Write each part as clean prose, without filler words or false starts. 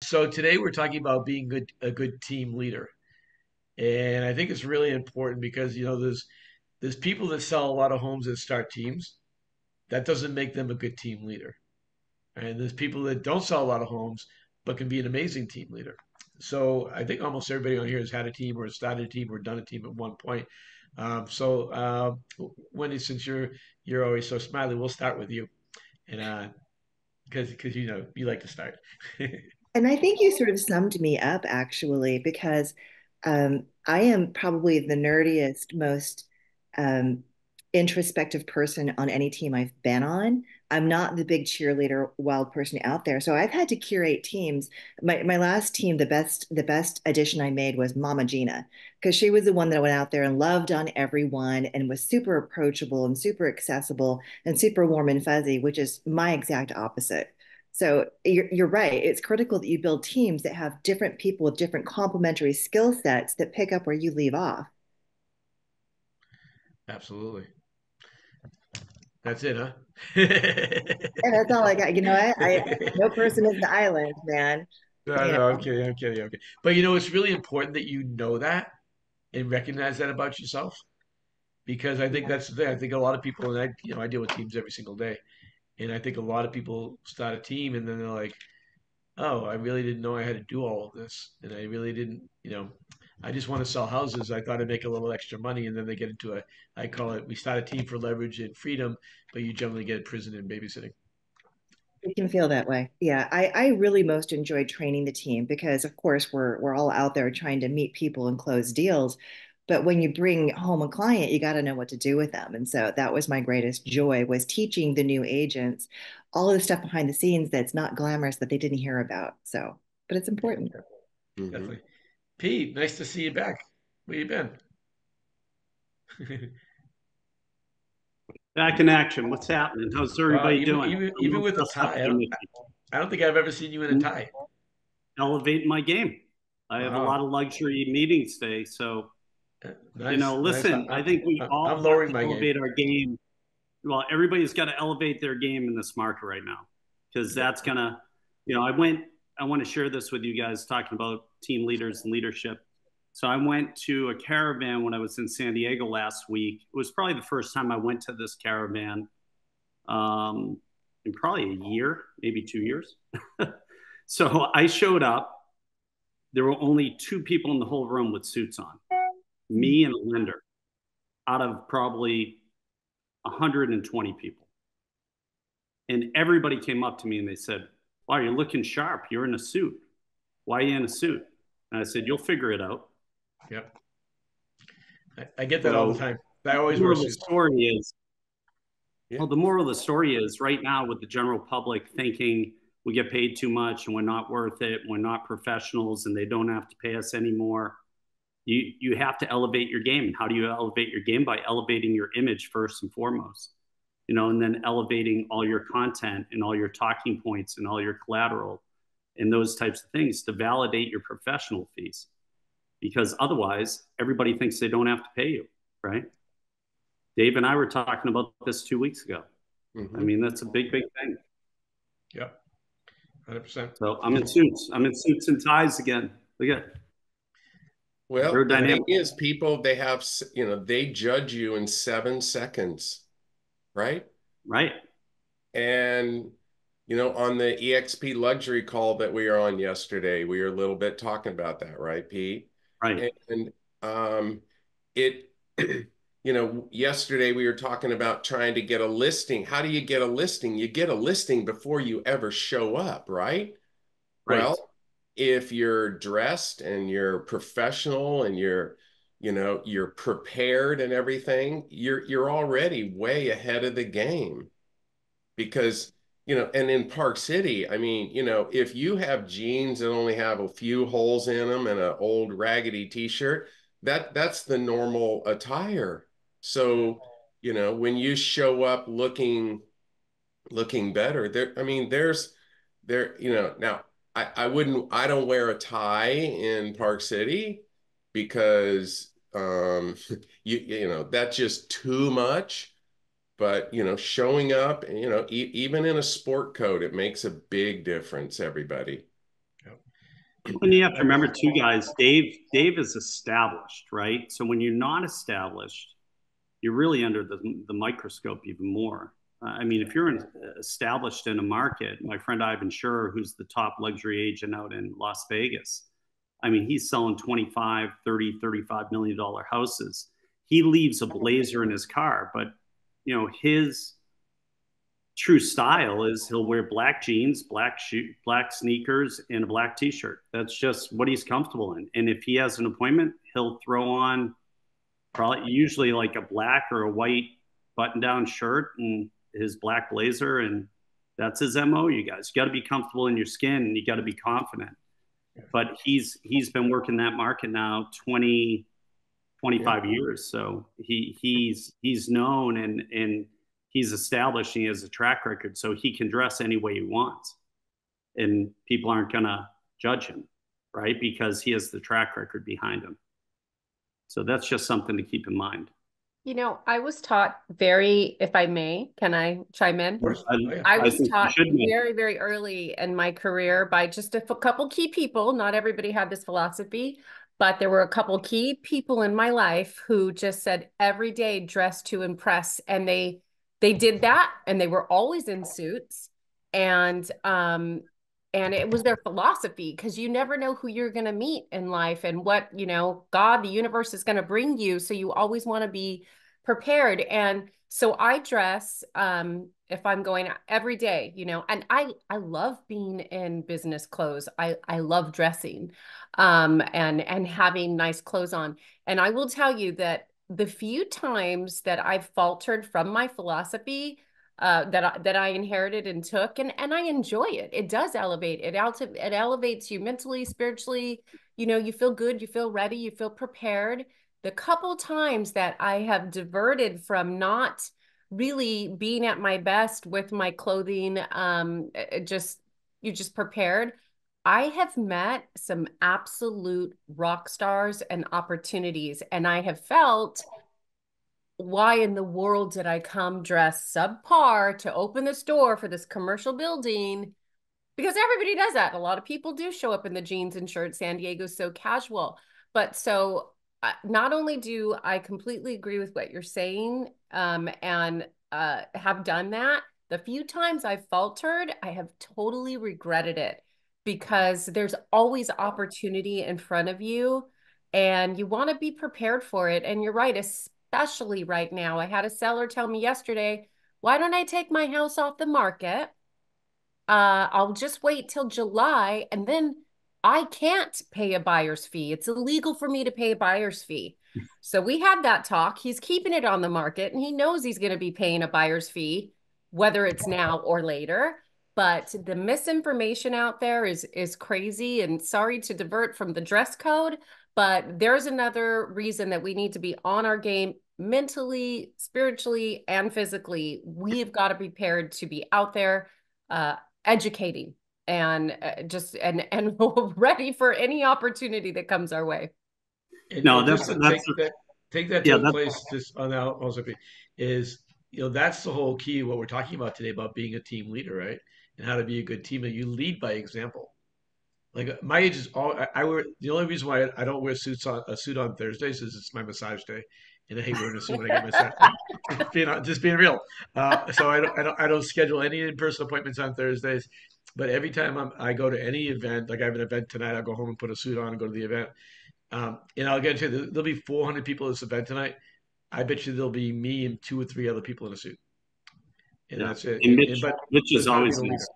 So today we're talking about being a good team leader, and I think it's really important because there's people that sell a lot of homes that start teams. That doesn't make them a good team leader, and there's people that don't sell a lot of homes but can be an amazing team leader. So I think almost everybody on here has had a team or started a team or done a team at one point. Wendy, since you're always so smiley, we'll start with you, and because you like to start. And I think you sort of summed me up actually, because I am probably the nerdiest, most um, introspective person on any team I've been on. I'm not the big cheerleader, wild person out there. So I've had to curate teams. My last team, the best addition I made was Mama Gina, because she was the one that went out there and loved on everyone and was super approachable and super accessible and super warm and fuzzy, which is my exact opposite. So you're right. It's critical that you build teams that have different people with different complementary skill sets that pick up where you leave off. Absolutely. That's it, huh? And that's all I got. I no person is the island, man. No, You no, I'm know, kidding, I'm kidding, I'm kidding. But it's really important that you know that and recognize that about yourself because I think that's the thing. I think a lot of people, and I deal with teams every single day, and I think a lot of people start a team and then they're like, oh, I really didn't know I had to do all of this, and I really didn't, I just want to sell houses. I thought I'd make a little extra money, and then they get into I call it, we start a team for leverage and freedom, but you generally get prison and babysitting. it can feel that way. Yeah, I really most enjoyed training the team because, of course, we're all out there trying to meet people and close deals. But when you bring home a client, you got to know what to do with them. And so that was my greatest joy was teaching the new agents all of the stuff behind the scenes that's not glamorous that they didn't hear about. So, but it's Yeah, important. Hmm. definitely. Pete, nice to see you back. Where you been? Back in action. What's happening? How's Well, everybody even doing? even I'm even all with a dressed up tie, again. I don't think I've ever seen you in a I'm tie. elevating my game. I have a lot Wow. of luxury meetings today. So, Nice, nice. listen, I think we I'm all have lowering to my game. elevate our game. Well, everybody's got to elevate their game in this market right now because Yep. that's going to, I want to share this with you guys talking about team leaders and leadership. So I went to a caravan when I was in San Diego last week. It was probably the first time I went to this caravan in probably a year, maybe 2 years. So I showed up. There were only two people in the whole room with suits on, me and a lender, out of probably 120 people. And everybody came up to me and they said, "Wow, you're looking sharp. You're in a suit. Why are you in a suit?" And I said, "You'll figure it out." Yep. I get that all the So time. I the always wear moral of the suits. story is Well, the moral of the story is right now with the general public thinking we get paid too much and we're not worth it, we're not professionals and they don't have to pay us anymore. You have to elevate your game. And how do you elevate your game? By elevating your image first and foremost, and then elevating all your content and all your talking points and all your collateral and those types of things to validate your professional fees. Because otherwise, everybody thinks they don't have to pay you, right? Dave and I were talking about this 2 weeks ago. I Hmm. mean, that's a big, big thing. Yep. 100%. So I'm in suits. I'm in suits and ties again. Look at Yeah. very Well, the thing dynamic. is, people, they have, they judge you in 7 seconds, right? Right? And, on the EXP luxury call that we were on yesterday, we were a little bit talking about that, right, Pete? Right. And it, yesterday we were talking about trying to get a listing. How do you get a listing? You get a listing before you ever show up, right? Right. Well, if you're dressed and you're professional and you're prepared and everything, you're already way ahead of the game because and in Park City, I mean, if you have jeans that only have a few holes in them and an old raggedy t-shirt, that's the normal attire. So, when you show up looking better, there, I mean, now I don't wear a tie in Park City because that's just too much. But showing up, even in a sport coat, it makes a big difference, everybody. Yep. And you have to remember too, guys, Dave is established, right? So when you're not established, you're really under the microscope even more. I mean, if you're established in a market, my friend Ivan Schurer, who's the top luxury agent out in Las Vegas, I mean, he's selling 25, 30, $35 million houses. He leaves a blazer in his car, but his true style is he'll wear black jeans, black sneakers, and a black t-shirt. That's just what he's comfortable in. And if he has an appointment, he'll throw on probably usually like a black or a white button-down shirt and his black blazer, and that's his MO. You guys, you got to be comfortable in your skin, and you got to be confident. But he's been working that market now 25 years, so he's known and he's established. And he has a track record, so he can dress any way he wants, and people aren't gonna judge him, right? Because he has the track record behind him. So that's just something to keep in mind. I was taught if I may, can I chime in? I was taught very, very early in my career by just a couple key people. Not everybody had this philosophy, but there were a couple key people in my life who just said every day dress to impress. And they did that, and they were always in suits. And it was their philosophy, because you never know who you're going to meet in life and what, God, the universe is going to bring you. So you always want to be prepared. And so I dress, if I'm going every day, and I love being in business clothes. I love dressing, and having nice clothes on. And I will tell you that the few times that I've faltered from my philosophy, that I inherited and took, and I enjoy it. It does elevate. It elevates you mentally, spiritually. You feel good, you feel ready, you feel prepared. The couple times that I have diverted from not really being at my best with my clothing, you're just prepared. I have met some absolute rock stars and opportunities, and I have felt, why in the world did I come dressed subpar to open this door for this commercial building? Because everybody does that. A lot of people do show up in the jeans and shirts. San Diego's so casual. But so not only do I completely agree with what you're saying, and have done that, the few times I've faltered, I have totally regretted it, because there's always opportunity in front of you, and you want to be prepared for it. And you're right, especially right now. I had a seller tell me yesterday, why don't I take my house off the market? I'll just wait till July, and then I can't pay a buyer's fee. It's illegal for me to pay a buyer's fee. So we had that talk. He's keeping it on the market, and he knows he's going to be paying a buyer's fee, whether it's now or later. But the misinformation out there is crazy. And sorry to divert from the dress code, but there's another reason that we need to be on our game mentally, spiritually, and physically. We've got to be prepared to be out there, educating, and ready for any opportunity that comes our way. And, no, take that to a place just on that also is, that's the whole key of what we're talking about today, about being a team leader, right? And how to be a good team. And you lead by example. Like my age is I wear, the only reason why I don't wear a suit on Thursdays is it's my massage day, and I hate wearing a suit when I get massage. Just being real. So I don't schedule any in-person appointments on Thursdays. But every time I go to any event, like I have an event tonight, I'll go home and put a suit on and go to the event. And I'll get to you, there'll be 400 people at this event tonight. I bet you there'll be me and 2 or 3 other people in a suit. And that's it. Mitch is always nice.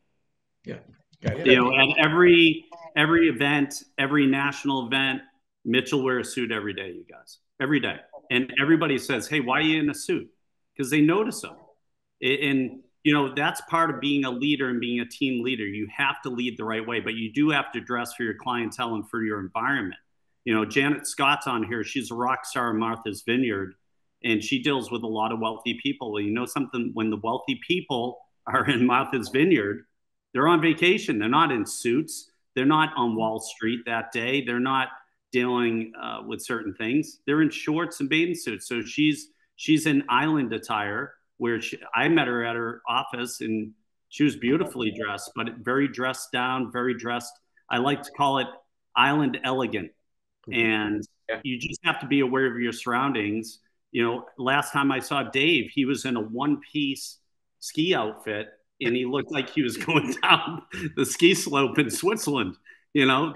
Yeah. At every event, every national event, Mitch will wear a suit every day, you guys. Every day. And everybody says, hey, why are you in a suit? Because they notice them. And, that's part of being a leader and being a team leader. You have to lead the right way, but you do have to dress for your clientele and for your environment. Janet Scott's on here. She's a rock star in Martha's Vineyard, and she deals with a lot of wealthy people. Well, something, when the wealthy people are in Martha's Vineyard, they're on vacation. They're not in suits. They're not on Wall Street that day. They're not dealing with certain things. They're in shorts and bathing suits. So she's in island attire, where I met her at her office, and she was beautifully dressed, but very dressed down, very dressed. I like to call it island elegant. And you just have to be aware of your surroundings. You know, last time I saw Dave, he was in a one-piece ski outfit and he looked like he was going down the ski slope in Switzerland. You know,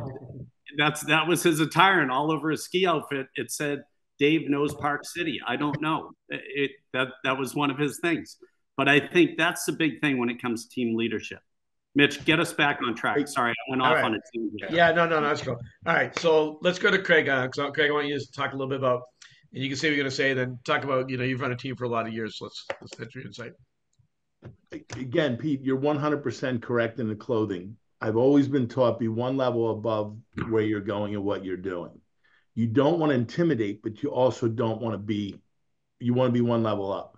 that was his attire, and all over his ski outfit it said Dave knows Park City. I don't know. That was one of his things. But I think that's the big thing when it comes to team leadership. Mitch, get us back on track. Sorry, I went off on a team. Yeah, no, that's cool. All right, so let's go to Craig. Craig, I want you to talk a little bit about, and you can say what you're going to say, then talk about, you've run a team for a lot of years. So let's get your insight. Again, Pete, you're 100% correct in the clothing. I've always been taught be one level above where you're going and what you're doing. You don't want to intimidate, but you also don't want to be, you want to be one level up.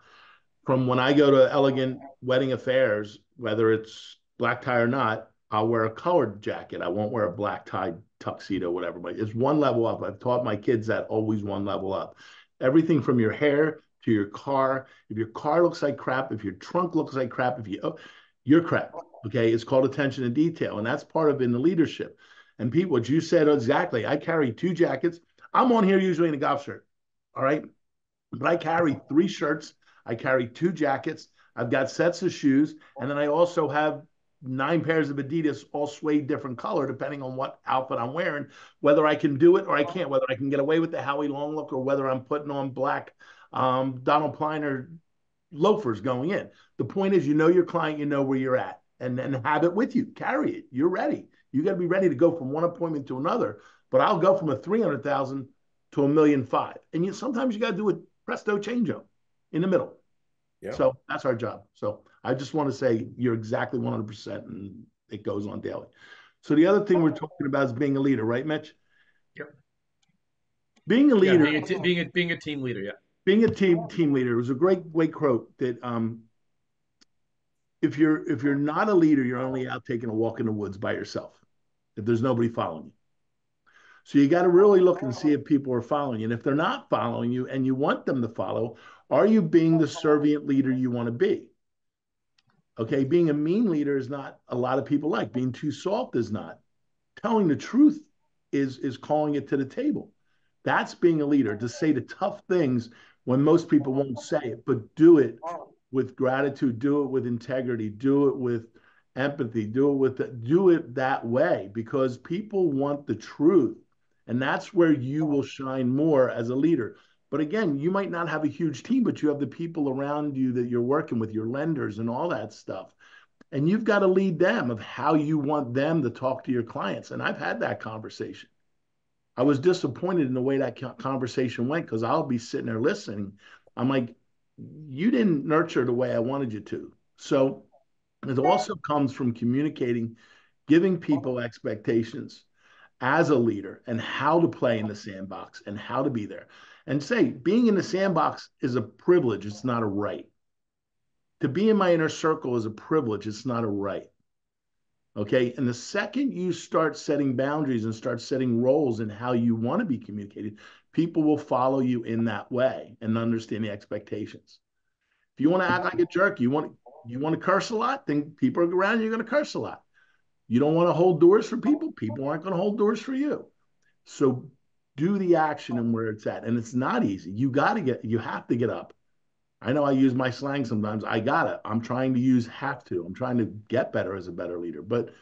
From when I go to elegant wedding affairs, whether it's black tie or not, I'll wear a colored jacket. I won't wear a black tie tuxedo, whatever, but it's one level up. I've taught my kids that, always one level up. Everything from your hair to your car. If your car looks like crap, if your trunk looks like crap, you're crap. Okay. It's called attention to detail. And that's part of in the leadership. And Pete, what you said exactly, I carry 2 jackets. I'm on here usually in a golf shirt. All right. But I carry 3 shirts. I carry 2 jackets. I've got sets of shoes. And then I also have 9 pairs of Adidas, all suede different color, depending on what outfit I'm wearing, whether I can do it or I can't, whether I can get away with the Howie Long look or whether I'm putting on black Donald Pliner loafers going in. The point is, you know your client, you know where you're at, and have it with you. Carry it. You're ready. You got to be ready to go from one appointment to another. But I'll go from a 300,000 to $1.5 million. And sometimes you got to do a presto change-up in the middle. Yeah. So that's our job. So I just want to say you're exactly 100%, and it goes on daily. So the other thing we're talking about is being a leader, right, Mitch? Yep. Being a leader. Yeah, being a team leader, yeah. Being a team leader was a great quote that if you're not a leader, you're only out taking a walk in the woods by yourself if there's nobody following you. So you got to really look and see if people are following you. And if they're not following you and you want them to follow, are you being the servient leader you want to be? Okay, being a mean leader is not a lot of people like. Being too soft is not. Telling the truth is calling it to the table. That's being a leader, to say the tough things when most people won't say it, but do it with gratitude, do it with integrity, do it with empathy, do it that way, because people want the truth. And that's where you will shine more as a leader. But again, you might not have a huge team, but you have the people around you that you're working with, your lenders and all that stuff. And you've got to lead them of how you want them to talk to your clients. And I've had that conversation. I was disappointed in the way that conversation went, because I'll be sitting there listening. I'm like, you didn't nurture the way I wanted you to. So it also comes from communicating, giving people expectations as a leader, and how to play in the sandbox and how to be there. And say, being in the sandbox is a privilege. It's not a right. To be in my inner circle is a privilege. It's not a right. Okay. And the second you start setting boundaries and start setting roles in how you want to be communicated, people will follow you in that way and understand the expectations. If you want to act like a jerk, you want to curse a lot, then people around you are going to curse a lot. You don't want to hold doors for people, people aren't going to hold doors for you. So do the action and where it's at. And it's not easy. You have to get up. I know I use my slang sometimes. I'm trying to use have to. I'm trying to get better as a better leader. But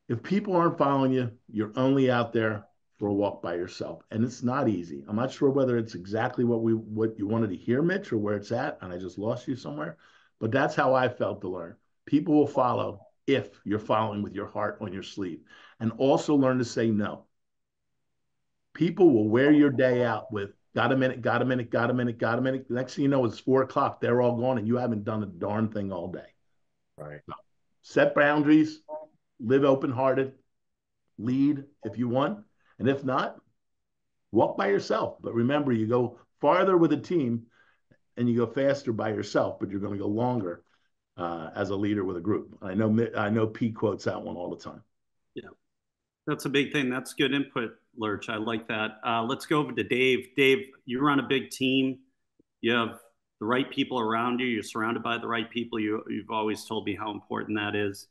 if people aren't following you, you're only out there for a walk by yourself. And it's not easy. I'm not sure whether it's exactly what you wanted to hear, Mitch, or where it's at, and I just lost you somewhere. But that's how I felt to learn. People will follow if you're following with your heart on your sleeve. And also learn to say no. People will wear your day out with, got a minute. The next thing you know, it's 4:00. They're all gone, and you haven't done a darn thing all day. Right. So, set boundaries, live open-hearted, lead if you want. And if not, walk by yourself. But remember, you go farther with a team and you go faster by yourself, but you're going to go longer as a leader with a group. I know Pete quotes that one all the time. Yeah, that's a big thing. That's good input, Lurch. I like that. Let's go over to Dave. Dave, you run a big team. You have the right people around you. You're surrounded by the right people. You've always told me how important that is.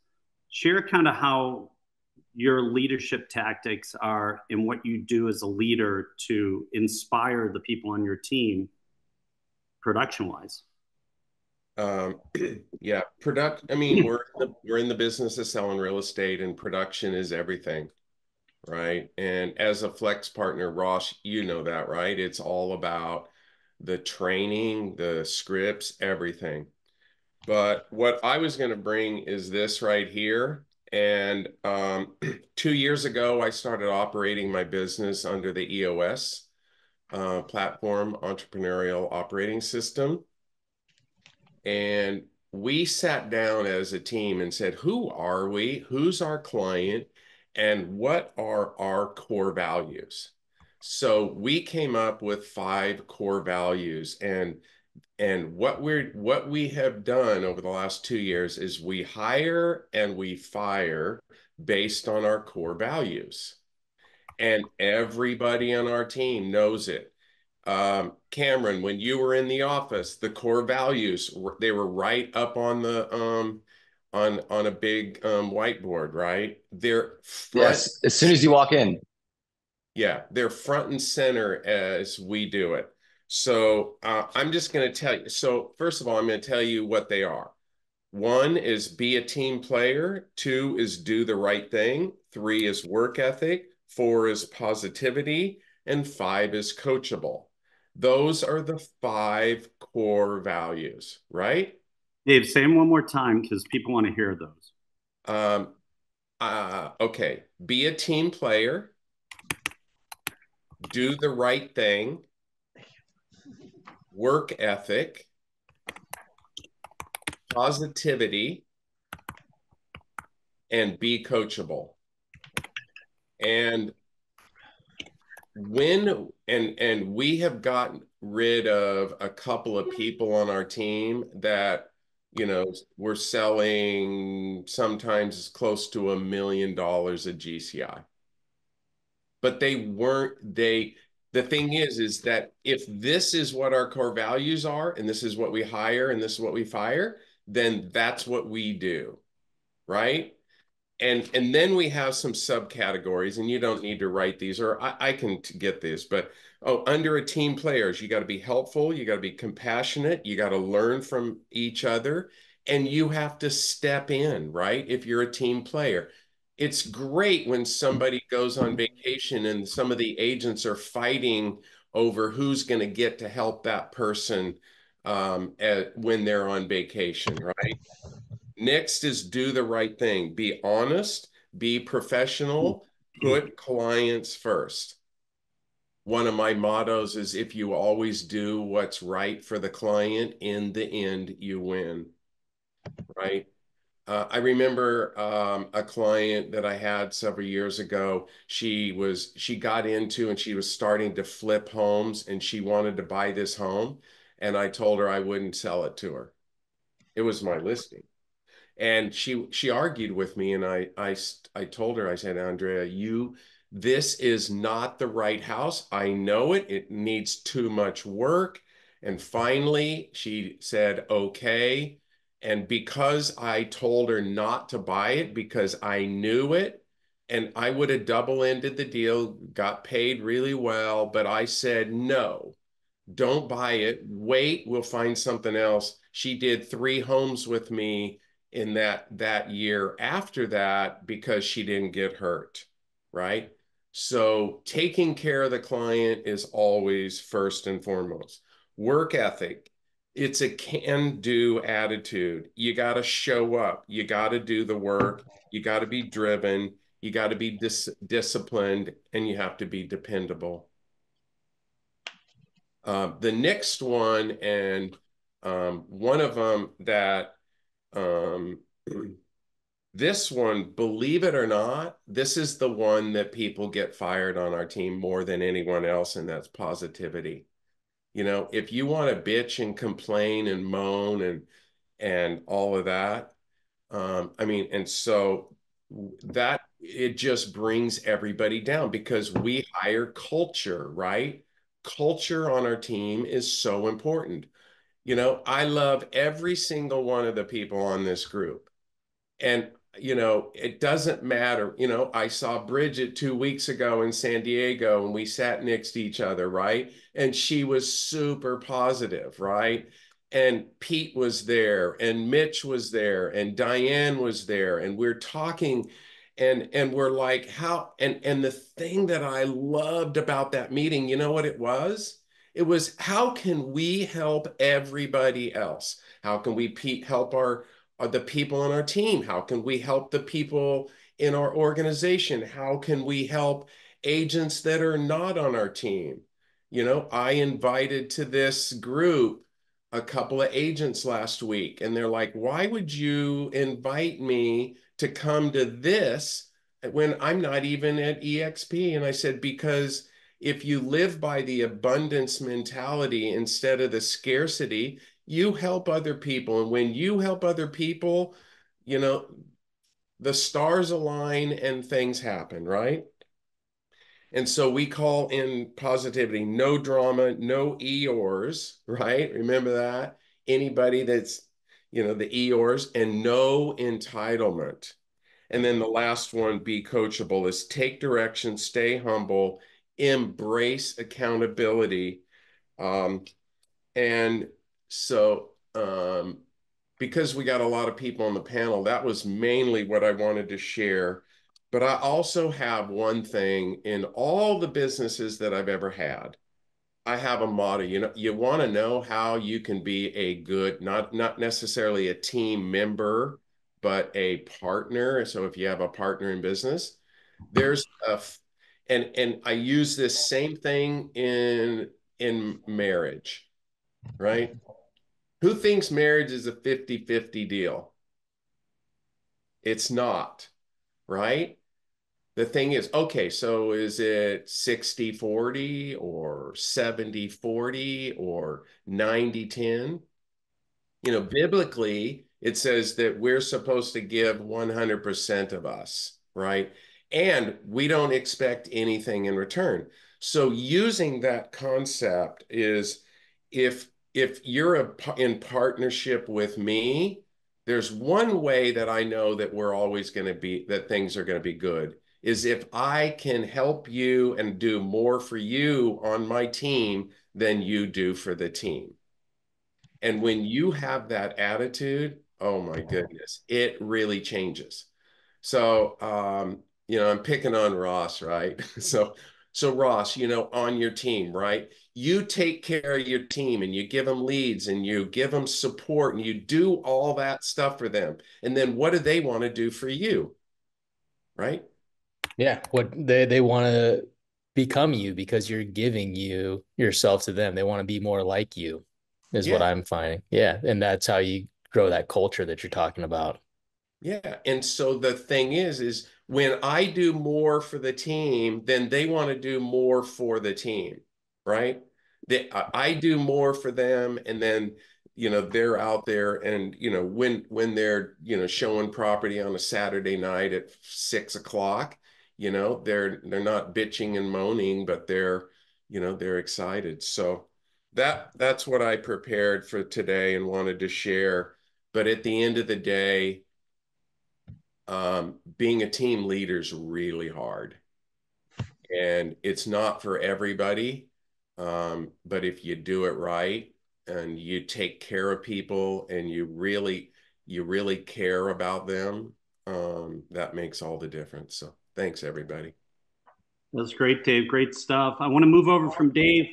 Share kind of how your leadership tactics are and what you do as a leader to inspire the people on your team production wise? Yeah, I mean, we're in the business of selling real estate, and production is everything, right? And as a flex partner, Ross, you know that, right? It's all about the training, the scripts, everything. But what I was going to bring is this right here. And 2 years ago, I started operating my business under the EOS platform, Entrepreneurial Operating System. And we sat down as a team and said, who are we? Who's our client? And what are our core values? So we came up with 5 core values, and what we have done over the last 2 years is we hire and we fire based on our core values. And everybody on our team knows it. Cameron, when you were in the office, the core values, they were right up on the on a big whiteboard, right? They're yes, as soon as you walk in. Yeah, they're front and center as we do it. So I'm just going to tell you. So first of all, I'm going to tell you what they are. 1 is be a team player. 2 is do the right thing. 3 is work ethic. 4 is positivity. And 5 is coachable. Those are the 5 core values, right? Dave, say them one more time because people want to hear those. Okay. Be a team player. Do the right thing. Work ethic. Positivity. And be coachable. And we have gotten rid of a couple of people on our team that, you know, were selling sometimes close to $1 million of GCI. But the thing is that if this is what our core values are, and this is what we hire, and this is what we fire, then that's what we do, right? And then we have some subcategories, and you don't need to write these, or I can get this, but under a team players, you got to be helpful, you got to be compassionate, you got to learn from each other, and you have to step in, right? If you're a team player. It's great when somebody goes on vacation and some of the agents are fighting over who's going to get to help that person when they're on vacation, right? Next is do the right thing. Be honest, be professional, put clients first. One of my mottos is if you always do what's right for the client, in the end, you win, right? I remember a client that I had several years ago. She got into and she was starting to flip homes, and she wanted to buy this home. And I told her I wouldn't sell it to her. It was my listing. And she argued with me, and I told her, I said, Andrea, this is not the right house. I know it. It needs too much work. And finally, she said, okay. And because I told her not to buy it because I knew it, and I would have double-ended the deal, got paid really well, but I said, no, don't buy it. Wait, we'll find something else. She did 3 homes with me in that year after that because she didn't get hurt, right? So taking care of the client is always first and foremost. Work ethic, it's a can-do attitude. You got to show up. You got to do the work. You got to be driven. You got to be disciplined, and you have to be dependable. The next one, and one of them that this one, believe it or not, this is the one that people get fired on our team more than anyone else, and that's positivity. You know, if you want to bitch and complain and moan and all of that, I mean, and so that it just brings everybody down because we hire culture, right? Culture on our team is so important. You know, I love every single one of the people on this group. And it doesn't matter. I saw Bridget 2 weeks ago in San Diego and we sat next to each other, right? And she was super positive, right? And Pete was there and Mitch was there and Diane was there and we're talking and we're like, how, and the thing that I loved about that meeting, you know what it was? It was, how can we help everybody else? How can we help the people on our team? How can we help the people in our organization? How can we help agents that are not on our team? I invited to this group a couple of agents last week, and they're like, why would you invite me to come to this when I'm not even at EXP? And I said, because if you live by the abundance mentality instead of the scarcity, you help other people. And when you help other people, the stars align and things happen, right? And so we call in positivity, no drama, no Eeyores, right? Remember that? Anybody that's, the Eeyores, and no entitlement. And then the last one, be coachable, is take direction, stay humble, embrace accountability. And so, because we got a lot of people on the panel, that was mainly what I wanted to share. But I also have one thing in all the businesses that I've ever had. I have a motto. You want to know how you can be a good, not necessarily a team member, but a partner. So if you have a partner in business, there's and I use this same thing in marriage, right? Who thinks marriage is a 50-50 deal? It's not, right? The thing is, okay, so is it 60-40 or 70-40 or 90-10? Biblically, it says that we're supposed to give 100% of us, right? And we don't expect anything in return. So using that concept is, if you're in partnership with me, there's one way that I know that we're always going to be, that things are going to be good, is if I can help you and do more for you on my team than you do for the team. And when you have that attitude, oh my goodness, it really changes. So, I'm picking on Ross, right? So Ross, on your team, right? You take care of your team and you give them leads and you give them support and you do all that stuff for them. And then what do they want to do for you? Right? Yeah. What they want to become you because you're giving yourself to them. They want to be more like you is what I'm finding. Yeah. And that's how you grow that culture that you're talking about. Yeah. And so the thing is when I do more for the team, then they want to do more for the team, right? I do more for them, and then they're out there, and when they're showing property on a Saturday night at 6 o'clock, they're not bitching and moaning, but they're excited. So that's what I prepared for today and wanted to share. But at the end of the day, being a team leader is really hard, and it's not for everybody. But if you do it right and you take care of people and you really care about them, that makes all the difference. So thanks, everybody. That's great, Dave. Great stuff. I want to move over from Dave,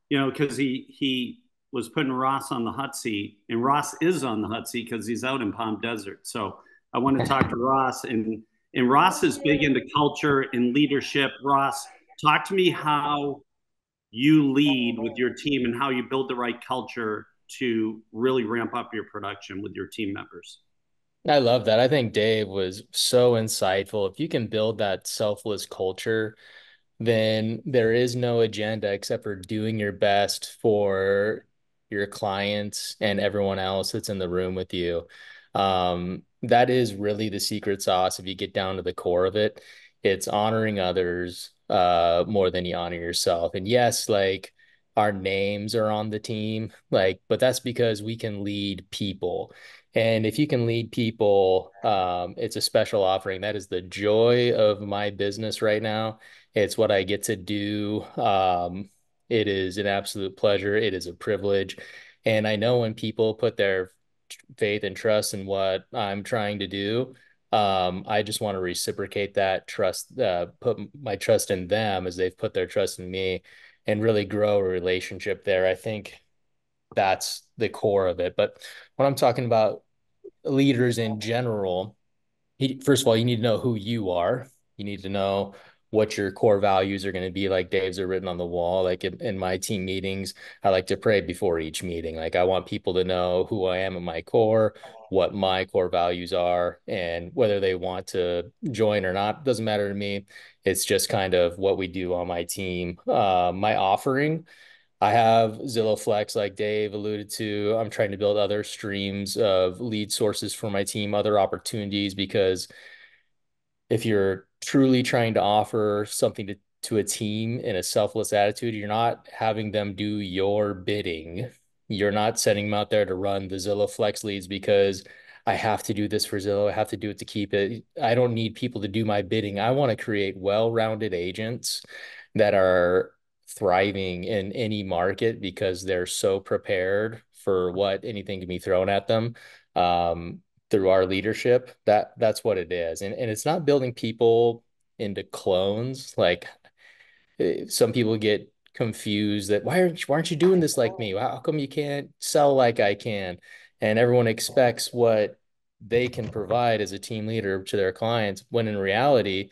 because he was putting Ross on the hot seat, and Ross is on the hot seat because he's out in Palm Desert. So I want to talk to Ross, and Ross is big into culture and leadership. Ross, talk to me how you lead with your team and how you build the right culture to really ramp up your production with your team members. I love that. I think Dave was so insightful. If you can build that selfless culture, then there is no agenda except for doing your best for your clients and everyone else that's in the room with you. That is really the secret sauce. If you get down to the core of it, it's honoring others more than you honor yourself. And yes, like our names are on the team, but that's because we can lead people. And if you can lead people, it's a special offering. That is the joy of my business right now. It's what I get to do. It is an absolute pleasure. It is a privilege. And I know when people put their faith and trust in what I'm trying to do, I just want to reciprocate that trust, put my trust in them as they've put their trust in me, and really grow a relationship there. I think that's the core of it. But when I'm talking about leaders in general, first of all, you need to know who you are. You need to know what your core values are going to be. Like Dave's are written on the wall. Like in my team meetings, I like to pray before each meeting. Like I want people to know who I am at my core, what my core values are, and whether they want to join or not doesn't matter to me. It's just kind of what we do on my team. My offering, I have Zillow Flex, like Dave alluded to. I'm trying to build other streams of lead sources for my team, other opportunities, because if you're truly trying to offer something to a team in a selfless attitude, you're not having them do your bidding. You're not sending them out there to run the Zillow Flex leads because I have to do this for Zillow. I have to do it to keep it. I don't need people to do my bidding. I want to create well-rounded agents that are thriving in any market because they're so prepared for what anything can be thrown at them. Through our leadership, that's what it is. And it's not building people into clones. Like some people get confused that why aren't you doing this like me? How come you can't sell like I can? And everyone expects what they can provide as a team leader to their clients, when in reality,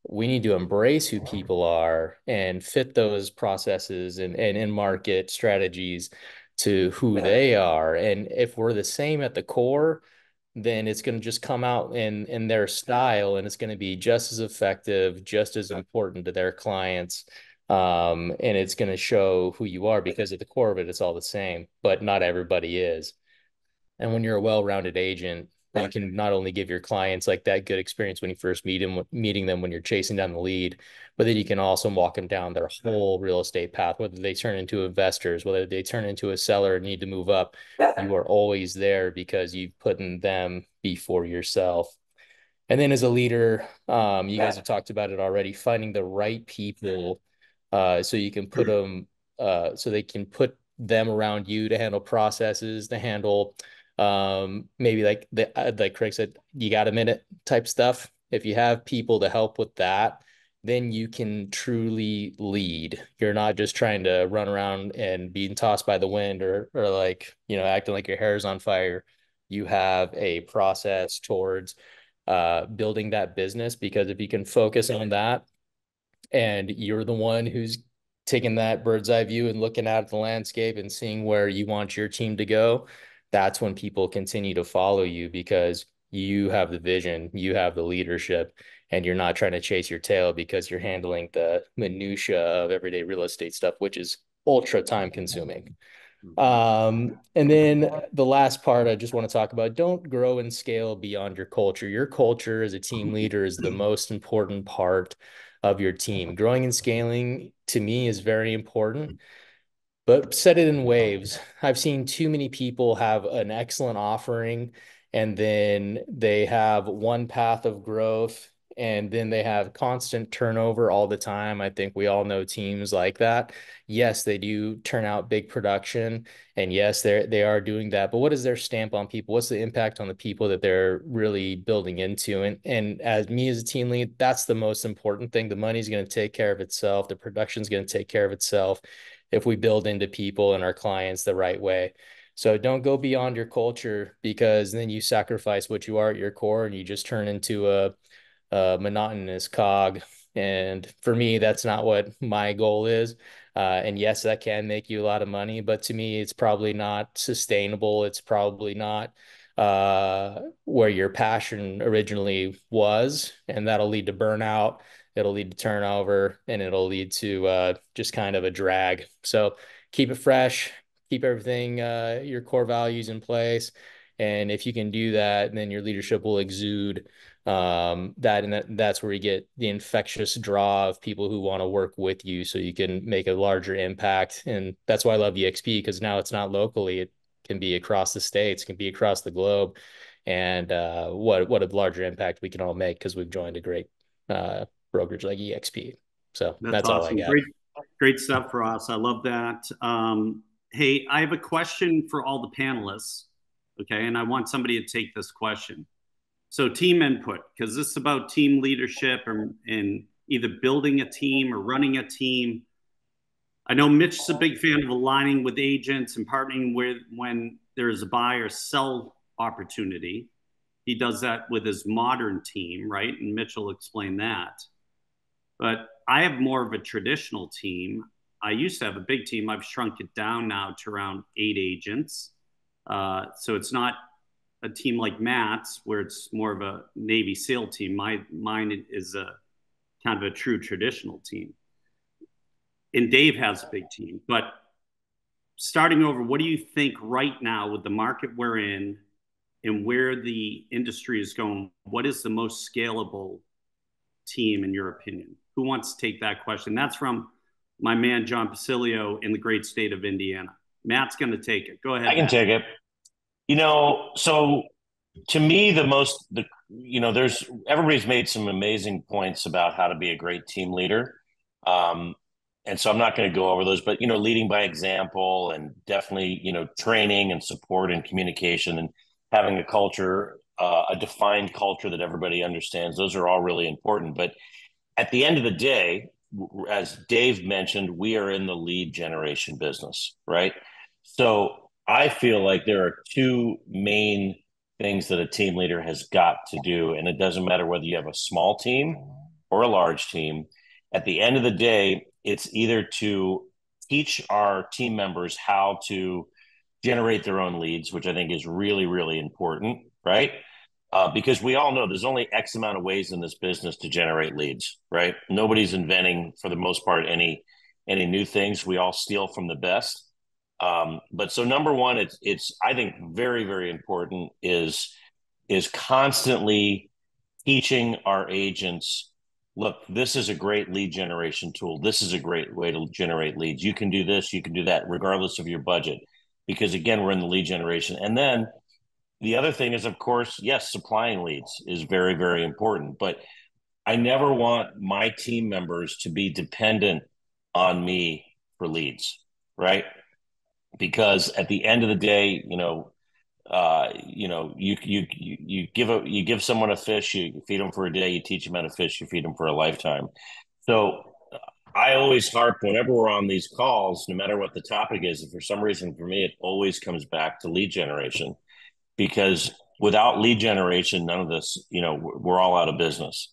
we need to embrace who people are and fit those processes and in market strategies to who they are. And if we're the same at the core, then it's going to just come out in their style, and it's going to be just as effective, just as important to their clients. And it's going to show who you are, because at the core of it, it's all the same, but not everybody is. And when you're a well-rounded agent, you can not only give your clients like that good experience when you first meeting them when you're chasing down the lead, but then you can also walk them down their whole real estate path, whether they turn into investors, whether they turn into a seller and need to move up. You are always there because you've put in them before yourself. And then as a leader, you guys have talked about it already, finding the right people so you can put them, so they can put them around you to handle processes, to handle maybe like Craig said, you got a minute type stuff. If you have people to help with that, then you can truly lead. You're not just trying to run around and being tossed by the wind, or like, acting like your hair is on fire. You have a process towards building that business, because if you can focus on that, and you're the one who's taking that bird's eye view and looking out at the landscape and seeing where you want your team to go, that's when people continue to follow you, because you have the vision, you have the leadership, and you're not trying to chase your tail because you're handling the minutia of everyday real estate stuff, which is ultra time consuming. And then the last part I just want to talk about, don't grow and scale beyond your culture. Your culture as a team leader is the most important part of your team. Growing and scaling to me is very important, but set it in waves. I've seen too many people have an excellent offering, and then they have one path of growth, and then they have constant turnover all the time. I think we all know teams like that. Yes, they do turn out big production, and yes, they are doing that. But what is their stamp on people? What's the impact on the people that they're really building into? And as me as a team lead, that's the most important thing. The money's going to take care of itself. The production's going to take care of itself if we build into people and our clients the right way. So don't go beyond your culture, because then you sacrifice what you are at your core and you just turn into a monotonous cog. And for me, that's not what my goal is. And yes, that can make you a lot of money, but to me, it's probably not sustainable. It's probably not where your passion originally was, and that'll lead to burnout. It'll lead to turnover, and it'll lead to just kind of a drag. So keep it fresh, keep everything, your core values in place. And if you can do that, then your leadership will exude that, and that's where you get the infectious draw of people who want to work with you, so you can make a larger impact. And that's why I love EXP, because now it's not locally, can be across the states, can be across the globe, and what a larger impact we can all make because we've joined a great brokerage like EXP. So that's awesome. all I got. Great stuff for us. I love that. Hey, I have a question for all the panelists. Okay, and I want somebody to take this question. So team input, because this is about team leadership and either building a team or running a team. I know Mitch is a big fan of aligning with agents and partnering with when there's a buy or sell opportunity. He does that with his modern team, right? And Mitch will explain that. But I have more of a traditional team. I used to have a big team. I've shrunk it down now to around 8 agents. So it's not a team like Matt's where it's more of a Navy SEAL team. Mine is a kind of a true traditional team. And Dave has a big team. But starting over, what do you think right now with the market we're in and where the industry is going? What is the most scalable team in your opinion? Who wants to take that question? That's from my man, John Pasilio in the great state of Indiana. Matt's going to take it. Go ahead. I can take it. So to me, there's everybody's made some amazing points about how to be a great team leader. And so I'm not going to go over those, but, leading by example and definitely, training and support and communication and having a culture, a defined culture that everybody understands. Those are all really important. But at the end of the day, as Dave mentioned, we are in the lead generation business, right? So I feel like there are 2 main things that a team leader has got to do. And it doesn't matter whether you have a small team or a large team. At the end of the day, it's either to teach our team members how to generate their own leads, which I think is really, really important, right? Because we all know there's only X amount of ways in this business to generate leads, right? Nobody's inventing, for the most part, any new things. We all steal from the best. But so number one, it's I think very, very important is constantly teaching our agents, look, this is a great lead generation tool. This is a great way to generate leads. You can do this, you can do that, regardless of your budget. Because again, we're in the lead generation. And then the other thing is, of course, yes, supplying leads is very, very important. But I never want my team members to be dependent on me for leads, right? Because at the end of the day, you give someone a fish, you feed them for a day, you teach them how to fish, you feed them for a lifetime. So I always harp whenever we're on these calls, no matter what the topic is, and for some reason for me, it always comes back to lead generation, because without lead generation, none of this, we're all out of business.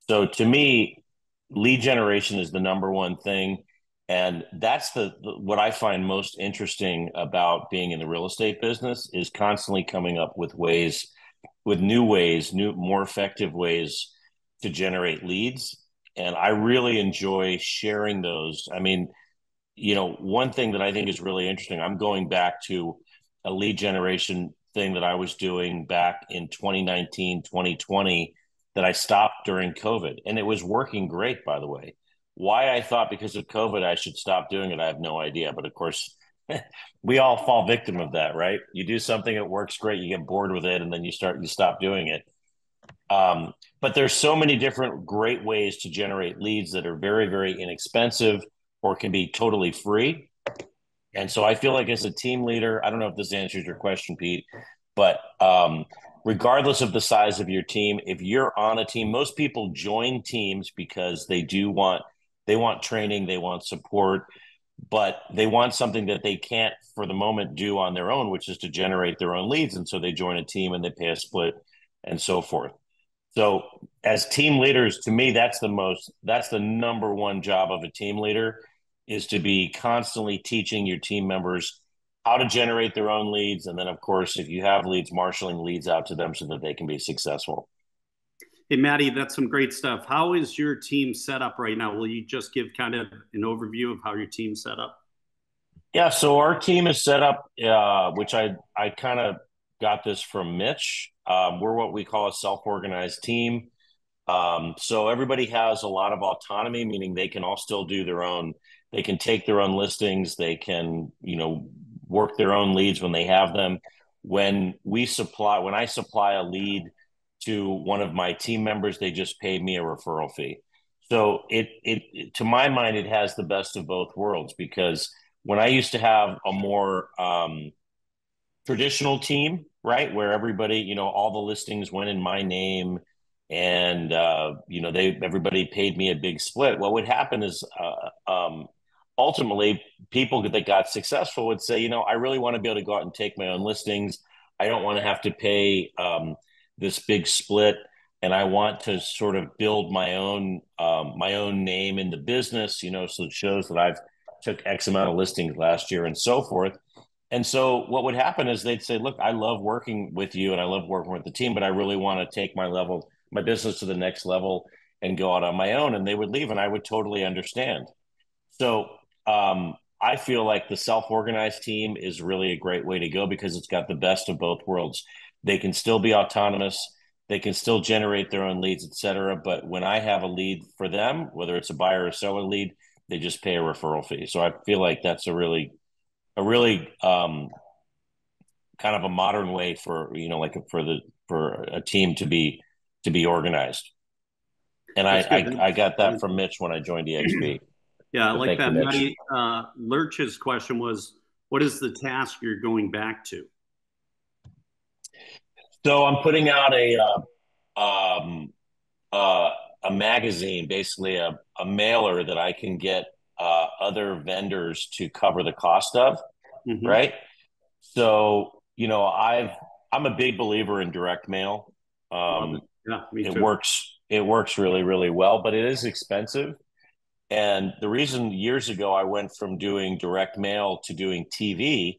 So to me, lead generation is the number one thing. And that's what I find most interesting about being in the real estate business is constantly coming up with new, more effective ways to generate leads. And I really enjoy sharing those. I mean, one thing that I think is really interesting, I'm going back to a lead generation thing that I was doing back in 2019, 2020 that I stopped during COVID. And it was working great, by the way. Why I thought because of COVID I should stop doing it, I have no idea. But of course, we all fall victim of that, right? You do something, it works great, you get bored with it, and then you stop doing it. But there's so many different great ways to generate leads that are very, very inexpensive or can be totally free. And so I feel like as a team leader, I don't know if this answers your question, Pete, but regardless of the size of your team, if you're on a team, most people join teams because they want training, they want support, but they want something that they can't for the moment do on their own, which is to generate their own leads. And so they join a team and they pay a split and so forth. So as team leaders, to me, that's the number one job of a team leader, is to be constantly teaching your team members how to generate their own leads. And then, of course, if you have leads, marshaling leads out to them so that they can be successful. Hey, Matty, that's some great stuff. How is your team set up right now? Will you just give kind of an overview of how your team's set up? Yeah, so our team is set up, which I kind of got this from Mitch. We're what we call a self-organized team. So everybody has a lot of autonomy, meaning they can all still do they can take their own listings. They can, work their own leads when they have them. When I supply a lead to one of my team members, they just pay me a referral fee. So it to my mind, it has the best of both worlds, because when I used to have a more traditional team, right, where everybody, all the listings went in my name, and everybody paid me a big split. What would happen is ultimately people that got successful would say, I really want to be able to go out and take my own listings. I don't want to have to pay this big split, and I want to sort of build my own name in the business, so it shows that I've took X amount of listings last year and so forth. And so what would happen is they'd say, look, I love working with you and I love working with the team, but I really want to take my business to the next level and go out on my own. And they would leave, and I would totally understand. So I feel like the self-organized team is really a great way to go, because it's got the best of both worlds. They can still be autonomous. They can still generate their own leads, et cetera. But when I have a lead for them, whether it's a buyer or seller lead, they just pay a referral fee. So I feel like that's a really kind of a modern way for a team to be organized. And I got that from Mitch when I joined EXP. Yeah, I like that. Matty, Lurch's question was, what is the task you're going back to? So I'm putting out a magazine, basically a mailer that I can get other vendors to cover the cost of, right? So, I'm a big believer in direct mail. Yeah, me too. It works really, really well, but it is expensive. And the reason years ago I went from doing direct mail to doing TV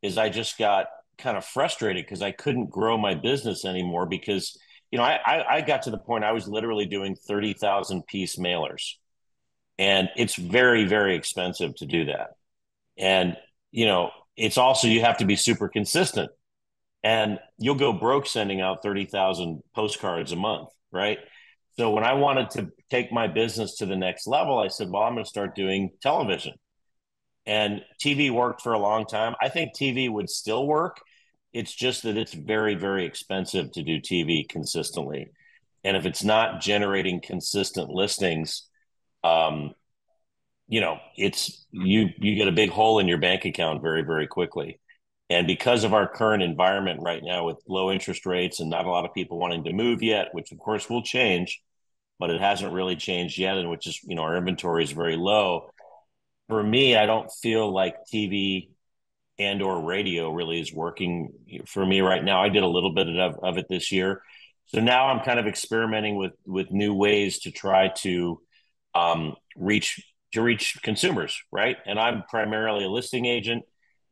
is I just got kind of frustrated because I couldn't grow my business anymore, because I got to the point I was literally doing 30,000 piece mailers, and it's very, very expensive to do that. And it's also, you have to be super consistent, and you'll go broke sending out 30,000 postcards a month, right? So when I wanted to take my business to the next level, I said, well, I'm going to start doing television. And TV worked for a long time. I think TV would still work. It's just that it's very, very expensive to do TV consistently. And if it's not generating consistent listings, it's you get a big hole in your bank account very, very quickly. And because of our current environment right now with low interest rates and not a lot of people wanting to move yet, which of course will change, but it hasn't really changed yet, and which is, our inventory is very low. For me, I don't feel like TV and or radio really is working for me right now. I did a little bit of it this year. So now I'm kind of experimenting with new ways to try to reach consumers, right? And I'm primarily a listing agent.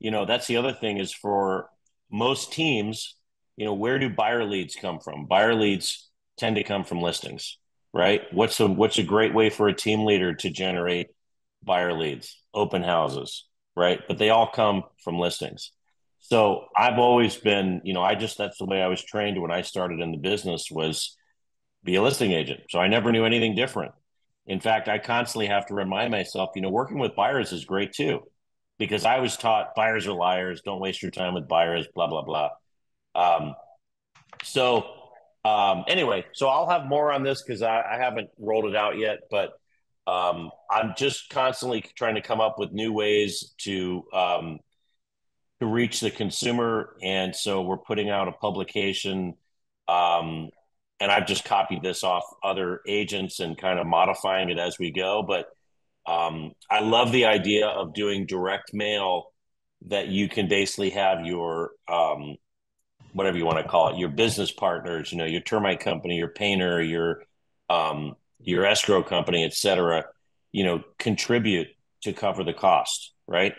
That's the other thing, is for most teams, where do buyer leads come from? Buyer leads tend to come from listings, right? What's a great way for a team leader to generate buyer leads? Open houses, right? But they all come from listings. So I've always been, that's the way I was trained when I started in the business, was be a listing agent. So I never knew anything different. In fact, I constantly have to remind myself, working with buyers is great too, because I was taught buyers are liars. Don't waste your time with buyers, blah, blah, blah. Anyway, so I'll have more on this because I haven't rolled it out yet, but I'm just constantly trying to come up with new ways to reach the consumer. And so we're putting out a publication, and I've just copied this off other agents and kind of modifying it as we go. But I love the idea of doing direct mail, that you can basically have your whatever you want to call it, your business partners, your termite company, your painter, your escrow company, et cetera, contribute to cover the cost, right?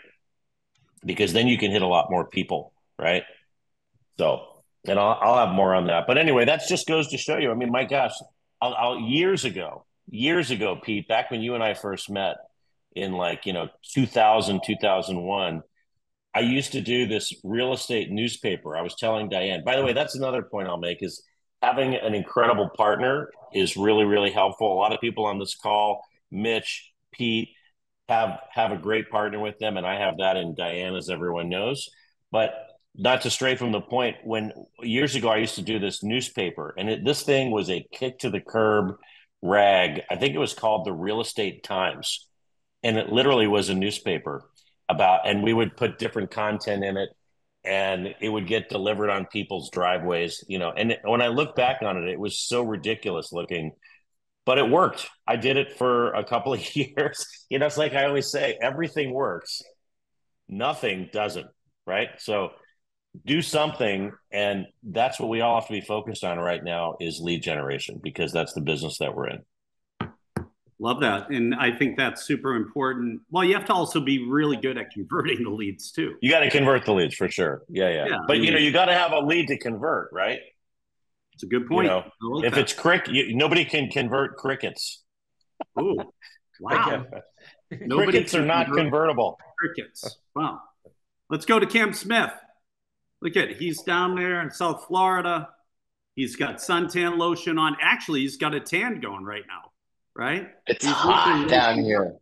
Because then you can hit a lot more people, right? So, and I'll have more on that. But anyway, that just goes to show you. I mean, my gosh, years ago, Pete, back when you and I first met in 2000, 2001, I used to do this real estate newspaper. I was telling Diane, by the way, that's another point I'll make, is having an incredible partner is really, really helpful. A lot of people on this call, Mitch, Pete, have a great partner with them, and I have that in Diane, as everyone knows. But not to stray from the point, when years ago I used to do this newspaper, and this thing was a kick to the curb rag. I think it was called the Real Estate Times, and it literally was a newspaper and we would put different content in it, and it would get delivered on people's driveways, And when I look back on it, it was so ridiculous looking, but it worked. I did it for a couple of years. It's like I always say, everything works, nothing doesn't, right? So do something, and that's what we all have to be focused on right now, is lead generation, because that's the business that we're in. Love that. And I think that's super important. Well, you have to also be really good at converting the leads too. You got to convert the leads for sure. Yeah. But you got to have a lead to convert, right? It's a good point. If it's nobody can convert crickets. Oh, wow. Crickets are not convertible. Crickets. Wow. Let's go to Cam Smith. Look he's down there in South Florida. He's got suntan lotion on. Actually, he's got a tan going right now, right? It's hot down here.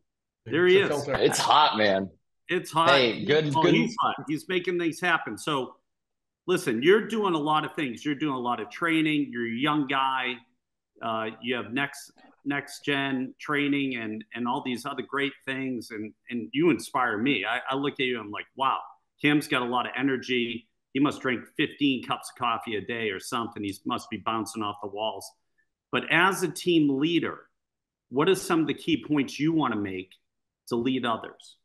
There he is. It's hot, man. It's hot. Hey, good. He's hot. He's making things happen. So listen, you're doing a lot of things. You're doing a lot of training. You're a young guy. You have next gen training and all these other great things. And you inspire me. I look at you, I'm like, wow, Cam's got a lot of energy. He must drink 15 cups of coffee a day or something. He must be bouncing off the walls. But as a team leader, what are some of the key points you want to make to lead others?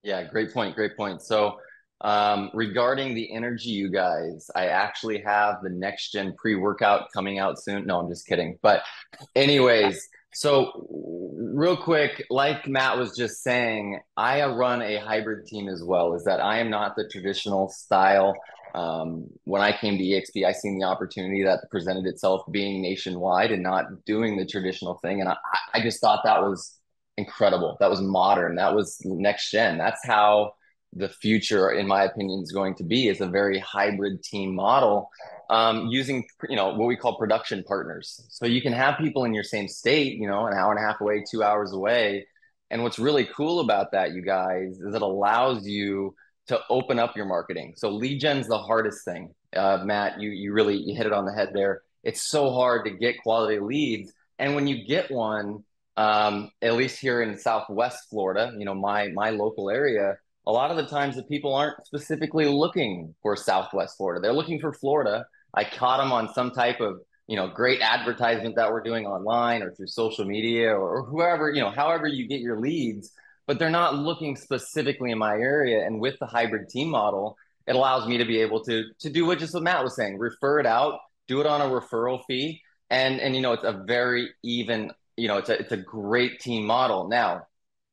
Yeah, great point. So regarding the energy, you guys, I actually have the next gen pre-workout coming out soon. No, I'm just kidding. But anyways, so real quick, like Matt was just saying, I run a hybrid team as well, is that I am not the traditional style. When I came to EXP, I seen the opportunity that presented itself being nationwide and not doing the traditional thing. And I just thought that was incredible. That was modern. That was next gen. That's how the future, in my opinion, is going to be, is a very hybrid team model, using, what we call production partners. So you can have people in your same state, an hour and a half away, 2 hours away. And what's really cool about that, you guys, is it allows you to open up your marketing. So lead gen's the hardest thing. Matt, you really hit it on the head there. It's so hard to get quality leads. And when you get one, at least here in Southwest Florida, my local area, a lot of the times the people aren't specifically looking for Southwest Florida. They're looking for Florida. I caught them on some type of, great advertisement that we're doing online or through social media or whoever, however you get your leads, but they're not looking specifically in my area. And with the hybrid team model, it allows me to be able to do what Matt was saying, refer it out, do it on a referral fee. And it's a very even, it's a great team model. Now,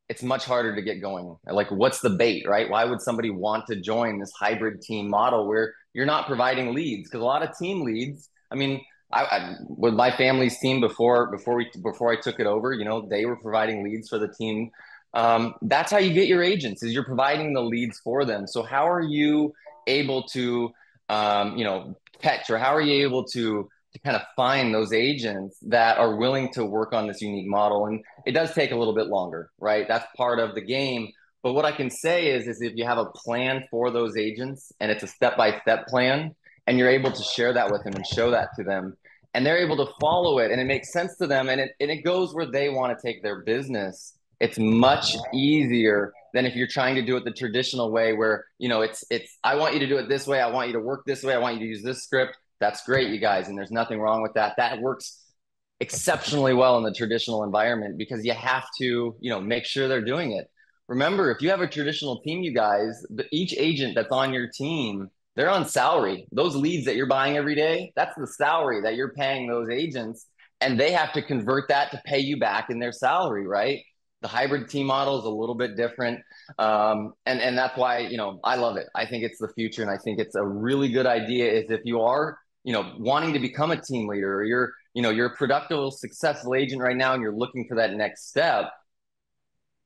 it's much harder to get going. Like, what's the bait, right? Why would somebody want to join this hybrid team model where you're not providing leads? Because a lot of team leads, I with my family's team before I took it over, they were providing leads for the team. That's how you get your agents, is you're providing the leads for them. So how are you able to, catch, or how are you able to kind of find those agents that are willing to work on this unique model? And it does take a little bit longer, right? That's part of the game. But what I can say is if you have a plan for those agents, and it's a step-by-step plan, and you're able to share that with them and show that to them, and they're able to follow it, and it makes sense to them, and it goes where they want to take their business, it's much easier than if you're trying to do it the traditional way where, it's I want you to do it this way. I want you to work this way. I want you to use this script. That's great, you guys. And there's nothing wrong with that. That works exceptionally well in the traditional environment because you have to, make sure they're doing it. Remember, if you have a traditional team, you guys, each agent that's on your team, they're on salary. Those leads that you're buying every day, that's the salary that you're paying those agents. And they have to convert that to pay you back in their salary, right? The hybrid team model is a little bit different. And that's why, I love it. I think it's the future. And I think it's a really good idea is if you are, wanting to become a team leader, or you're a productive, successful agent right now, and you're looking for that next step,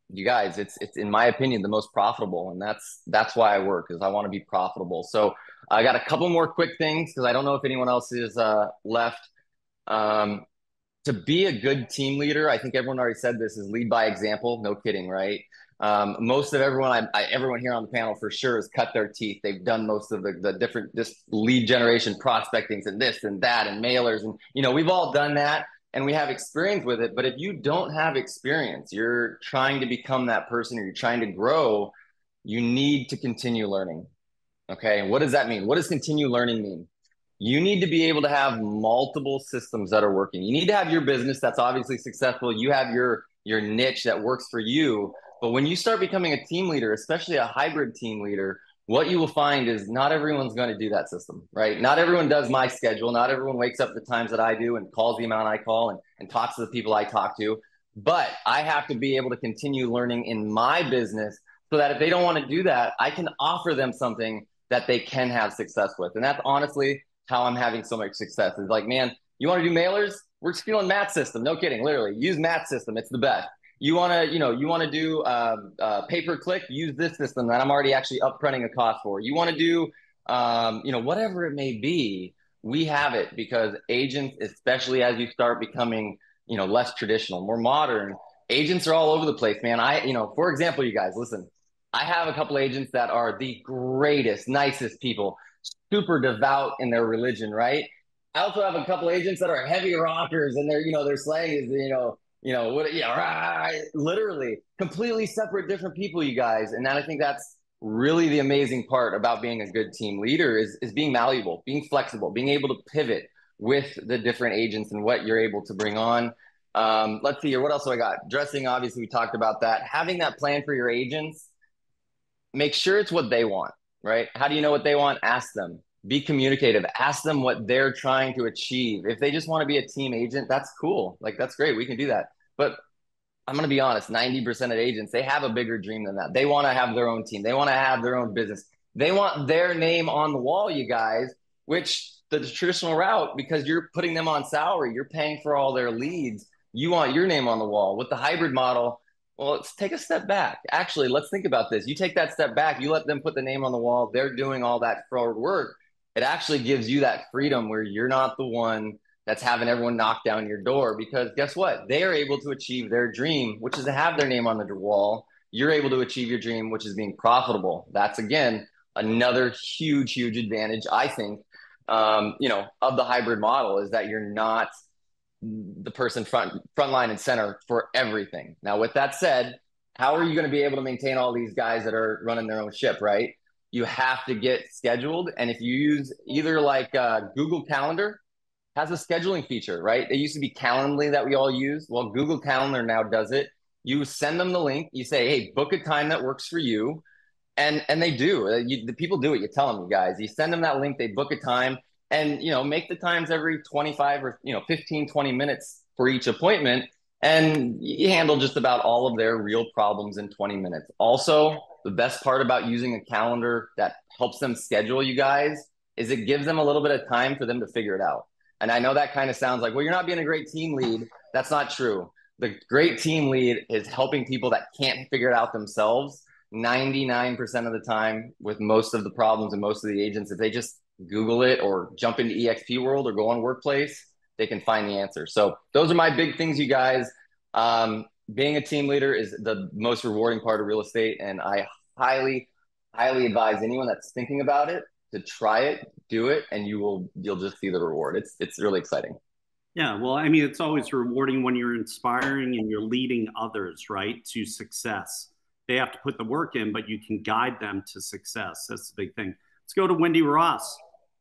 you guys, it's in my opinion, the most profitable. And that's why I work, is I want to be profitable. So I got a couple more quick things because I don't know if anyone else is left. to be a good team leader, I think everyone already said this, is lead by example. No kidding, right? Most of everyone, everyone here on the panel for sure has cut their teeth. They've done most of the different lead generation prospectings and this and that and mailers. And, you know, we've all done that and we have experience with it. But if you don't have experience, you're trying to become that person or you're trying to grow, you need to continue learning. Okay. And what does that mean? What does continue learning mean? You need to be able to have multiple systems that are working. You need to have your business that's obviously successful. You have your niche that works for you. But when you start becoming a team leader, especially a hybrid team leader, what you will find is not everyone's going to do that system, right? Not everyone does my schedule. Not everyone wakes up the times that I do and calls the amount I call and talks to the people I talk to. But I have to be able to continue learning in my business so that if they don't want to do that, I can offer them something that they can have success with. And that's honestly how I'm having so much success. Is like, man, you want to do mailers? We're stealing Matt's system. No kidding, literally. Use Matt's system. It's the best. You want to do pay-per-click? Use this system that I'm already actually upfronting a cost for. You want to do, whatever it may be, we have it because agents, especially as you start becoming, less traditional, more modern, agents are all over the place, man. For example, you guys, listen, I have a couple agents that are the greatest, nicest people, super devout in their religion, right? I also have a couple agents that are heavy rockers and their slang is, literally completely separate, different people, you guys. And I think that's really the amazing part about being a good team leader is being malleable, being flexible, being able to pivot with the different agents and what you're able to bring on. Let's see here. What else do I got? Dressing, obviously, we talked about that. Having that plan for your agents, make sure it's what they want, right? How do you know what they want? Ask them. Be communicative. Ask them what they're trying to achieve. If they just want to be a team agent, that's cool. Like, that's great. We can do that. But I'm going to be honest, 90% of agents, they have a bigger dream than that. They want to have their own team. They want to have their own business. They want their name on the wall, you guys, which the traditional route, because you're putting them on salary, you're paying for all their leads. You want your name on the wall. With the hybrid model, well, let's take a step back. Actually, let's think about this. You take that step back, you let them put the name on the wall. They're doing all that forward work. It actually gives you that freedom where you're not the one that's having everyone knock down your door, because guess what? They are able to achieve their dream, which is to have their name on the wall. You're able to achieve your dream, which is being profitable. That's, again, another huge, huge advantage, I think, of the hybrid model, is that you're not the person front line and center for everything. Now, with that said, how are you going to be able to maintain all these guys that are running their own ship, right? You have to get scheduled. And if you use either like Google Calendar has a scheduling feature, right? It used to be Calendly that we all use. Well, Google Calendar now does it. You send them the link. You say, hey, book a time that works for you. And they do. The people do it. You tell them, you guys. You send them that link. They book a time. And, make the times every 25 or, 15, 20 minutes for each appointment. And you handle just about all of their real problems in 20 minutes. Also, the best part about using a calendar that helps them schedule, you guys, is it gives them a little bit of time for them to figure it out. And I know that kind of sounds like, well, you're not being a great team lead. That's not true. The great team lead is helping people that can't figure it out themselves 99% of the time with most of the problems and most of the agents. If they just Google it or jump into EXP World or go on Workplace, they can find the answer. So those are my big things, you guys. Being a team leader is the most rewarding part of real estate. And I highly, highly advise anyone that's thinking about it to try it, do it, and you'll just see the reward. It's really exciting. Yeah, well, I mean, it's always rewarding when you're inspiring and you're leading others, right, to success. They have to put the work in, but you can guide them to success. That's the big thing. Let's go to Wendy Ross.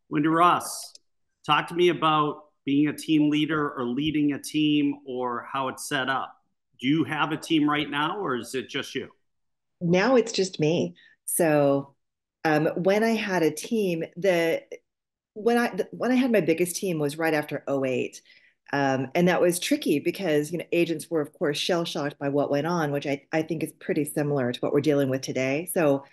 Wendy Ross, talk to me about being a team leader or leading a team or how it's set up. Do you have a team right now, or is it just you? Now it's just me. So when I had a team, when I had my biggest team was right after 2008. And that was tricky because, agents were, of course, shell-shocked by what went on, which I think is pretty similar to what we're dealing with today. So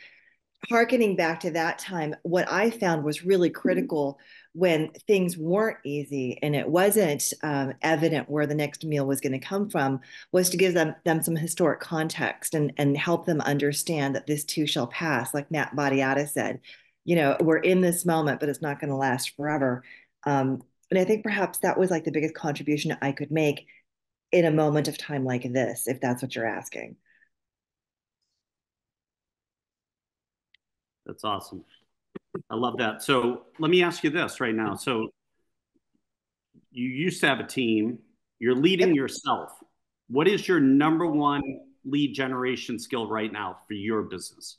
hearkening back to that time, what I found was really critical when things weren't easy and it wasn't evident where the next meal was going to come from, was to give them some historic context and help them understand that this too shall pass. Like Matt Batiata said, we're in this moment, but it's not going to last forever. And I think perhaps that was like the biggest contribution I could make in a moment of time like this, if that's what you're asking. That's awesome. I love that. So let me ask you this right now. So you used to have a team, you're leading yourself. What is your number one lead generation skill right now for your business?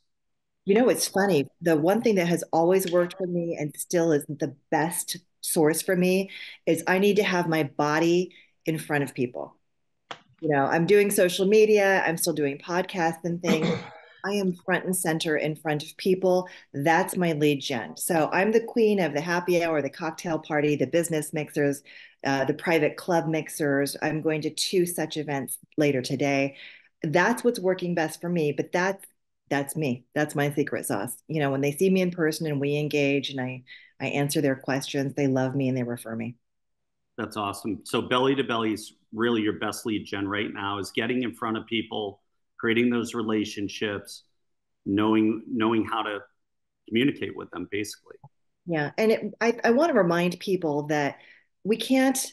You know, it's funny. The one thing that has always worked for me and still is the best source for me is I need to have my body in front of people. You know, I'm doing social media, I'm still doing podcasts and things. I am front and center in front of people. That's my lead gen. So I'm the queen of the happy hour, the cocktail party, the business mixers, the private club mixers. I'm going to 2 such events later today. That's what's working best for me. But that's me. That's my secret sauce. You know, when they see me in person and we engage and I answer their questions, they love me and they refer me. That's awesome. So belly to belly is really your best lead gen right now, is getting in front of people, creating those relationships, knowing how to communicate with them, basically. Yeah. And I want to remind people that we can't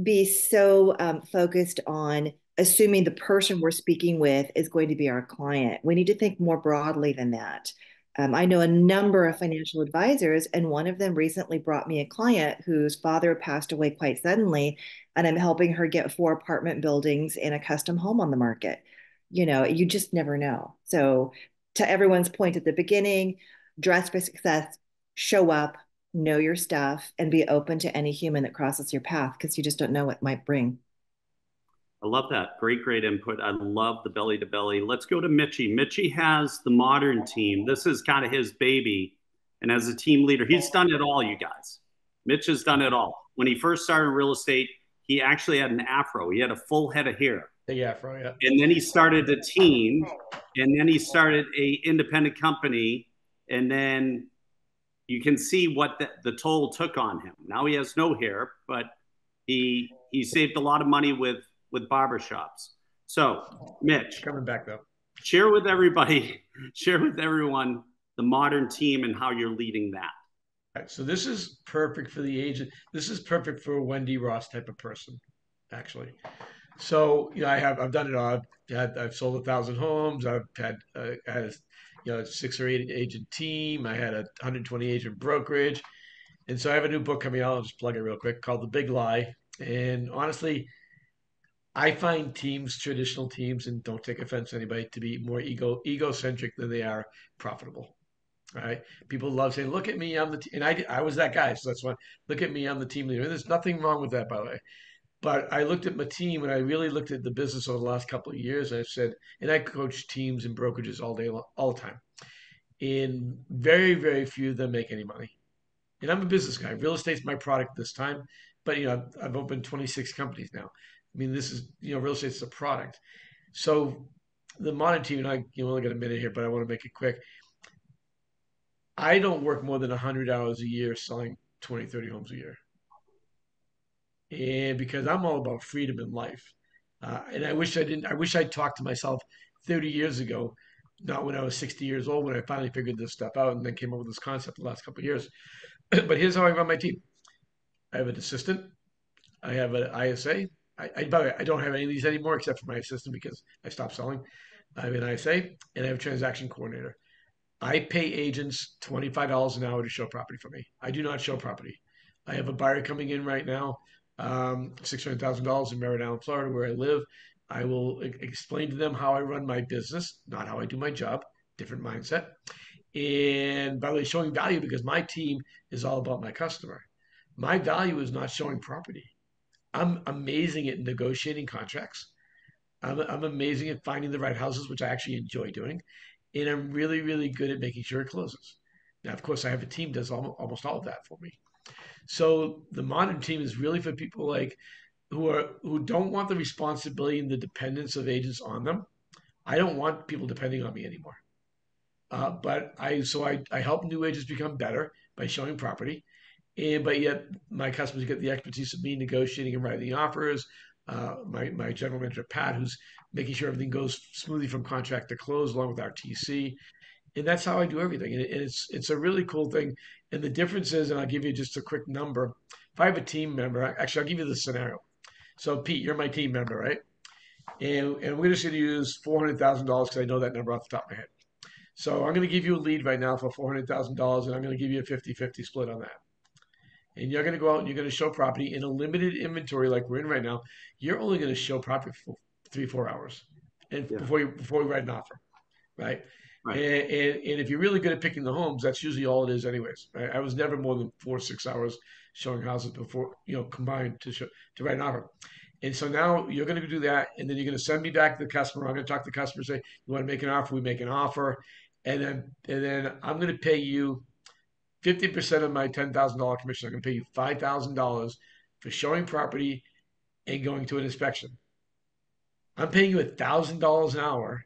be so focused on assuming the person we're speaking with is going to be our client. We need to think more broadly than that. I know a number of financial advisors, and one of them recently brought me a client whose father passed away quite suddenly, and I'm helping her get 4 apartment buildings and a custom home on the market. You know, you just never know. So, to everyone's point at the beginning, dress for success, show up, know your stuff, and be open to any human that crosses your path because you just don't know what might bring. I love that. Great input. I love the belly to belly. Let's go to Mitchie. Mitchie has the modern team. This is kind of his baby. And as a team leader, he's done it all, you guys. Mitch has done it all. When he first started in real estate, he actually had an afro. He had a full head of hair. The afro, yeah. And then he started a team, and then he started a independent company, and then you can see what the toll took on him. Now he has no hair, but he saved a lot of money with barbershops. So, Mitch, coming back though, share with everyone the modern team and how you're leading that. All right, so this is perfect for the agent. This is perfect for a Wendy Ross type of person, actually. So, you know, I've done it all. I've sold 1,000 homes. I've had a 6 or 8 agent team. I had a 120 agent brokerage. And so I have a new book coming out. I'll just plug it real quick, called The Big Lie. And honestly, I find traditional teams, and don't take offense to anybody, to be more egocentric than they are profitable. All right. People love saying, look at me, I'm the team. And I was that guy. So that's why, look at me, I'm the team leader. And there's nothing wrong with that, by the way. But I looked at my team and I really looked at the business over the last couple of years. And I said, and I coach teams and brokerages all day, all the time. And very, very few of them make any money. And I'm a business guy. Real estate's my product this time. But, you know, I've opened 26 companies now. I mean, this is, you know, real estate's a product. So the modern team, and you only got a minute here, but I want to make it quick. I don't work more than 100 hours a year selling 20, 30 homes a year. And because I'm all about freedom in life. And I wish I'd talked to myself 30 years ago, not when I was 60 years old, when I finally figured this stuff out and then came up with this concept the last couple of years. But here's how I run my team. I have an assistant. I have an ISA. By the way, I don't have any of these anymore except for my assistant because I stopped selling. I have an ISA and I have a transaction coordinator. I pay agents $25 an hour to show property for me. I do not show property. I have a buyer coming in right now, $600,000 in Merritt Island, Florida, where I live. I will explain to them how I run my business, not how I do my job, different mindset. And by the way, showing value, because my team is all about my customer. My value is not showing property. I'm amazing at negotiating contracts. I'm amazing at finding the right houses, which I actually enjoy doing. And I'm really, really good at making sure it closes. Now, of course, I have a team that does almost all of that for me. So the modern team is really for people like who don't want the responsibility and the dependence of agents on them. I don't want people depending on me anymore. But I help new agents become better by showing property, but yet my customers get the expertise of me negotiating and writing the offers. My general manager Pat, who's making sure everything goes smoothly from contract to close, along with our TC, and that's how I do everything. And it's a really cool thing. And the difference is, and I'll give you just a quick number. if I have a team member, actually, I'll give you the scenario. So, Pete, you're my team member, right? And we're just going to use $400,000 because I know that number off the top of my head. So I'm going to give you a lead right now for $400,000, and I'm going to give you a 50-50 split on that. And you're going to go out and you're going to show property in a limited inventory like we're in right now. You're only going to show property for 3-4 hours, and before we write an offer, right? Right. And if you're really good at picking the homes, that's usually all it is, anyways. Right? I was never more than 4 or 6 hours showing houses before, combined to write an offer. And so now you're going to do that, and then you're going to send me back to the customer. I'm going to talk to the customer, say, you want to make an offer? We make an offer, and then I'm going to pay you 50% of my $10,000 commission. I'm going to pay you $5,000 for showing property and going to an inspection. I'm paying you $1,000 an hour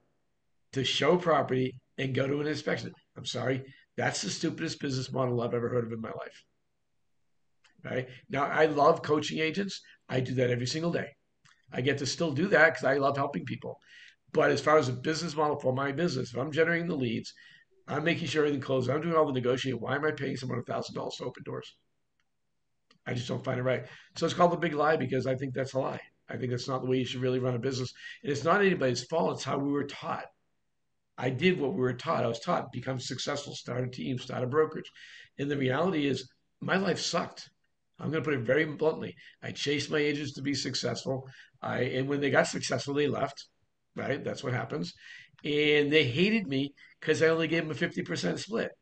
to show property and go to an inspection. I'm sorry, that's the stupidest business model I've ever heard of in my life. Right? Now, I love coaching agents. I do that every single day. I get to still do that because I love helping people. But as far as a business model for my business, if I'm generating the leads, I'm making sure everything closes, I'm doing all the negotiating. Why am I paying someone $1,000 to open doors? I just don't find it right. So it's called the big lie because I think that's a lie. I think that's not the way you should really run a business. And it's not anybody's fault. It's how we were taught. I did what we were taught. I was taught, become successful, start a team, start a brokerage. And the reality is my life sucked. I'm going to put it very bluntly. I chased my agents to be successful. And when they got successful, they left, right? That's what happens. And they hated me because I only gave them a 50% split.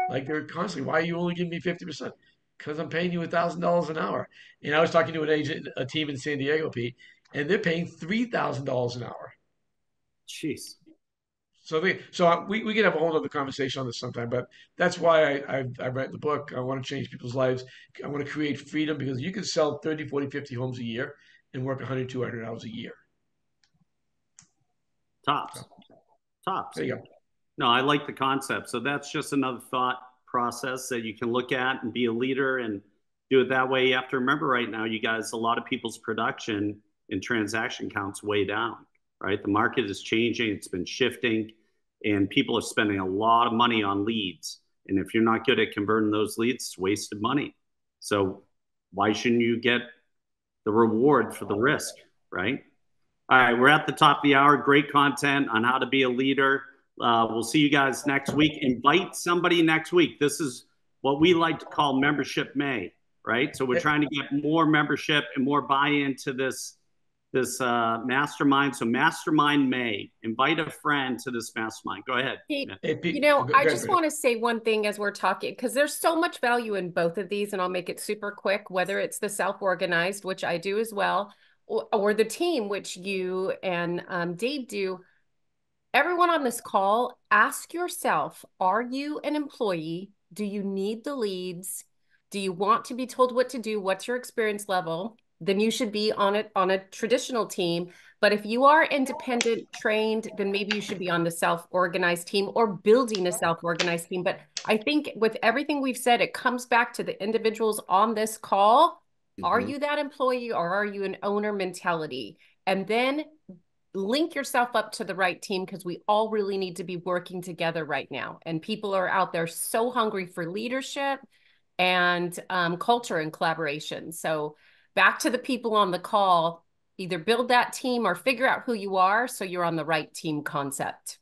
Like they're constantly, why are you only giving me 50%? Because I'm paying you $1,000 an hour. And I was talking to an agent, a team in San Diego, Pete, and they're paying $3,000 an hour. Jeez. So we can have a whole other conversation on this sometime, but that's why I read the book. I want to change people's lives. I want to create freedom because you can sell 30, 40, 50 homes a year and work 100, 200 hours a year. Tops. There you go. No, I like the concept. So that's just another thought process that you can look at and be a leader and do it that way. You have to remember right now, you guys, a lot of people's production and transaction counts way down. Right? The market is changing. It's been shifting and people are spending a lot of money on leads. And if you're not good at converting those leads, it's wasted money. So why shouldn't you get the reward for the risk, right? All right, we're at the top of the hour. Great content on how to be a leader. We'll see you guys next week. Invite somebody next week. This is what we like to call Membership May, right? So we're trying to get more membership and more buy-in to this mastermind. So Mastermind May. Invite a friend to this mastermind. Go ahead. Pete, I just want to say one thing as we're talking, because there's so much value in both of these, and I'll make it super quick, whether it's the self-organized, which I do as well, or the team, which you and Dave do. Everyone on this call, ask yourself, are you an employee? Do you need the leads? Do you want to be told what to do? What's your experience level? Then you should be on a traditional team. But if you are independent, trained, then maybe you should be on the self-organized team or building a self-organized team. But I think with everything we've said, it comes back to the individuals on this call. Mm-hmm. Are you that employee or are you an owner mentality? And then link yourself up to the right team, because we all really need to be working together right now. And people are out there so hungry for leadership and culture and collaboration. So back to the people on the call, either build that team or figure out who you are so you're on the right team concept.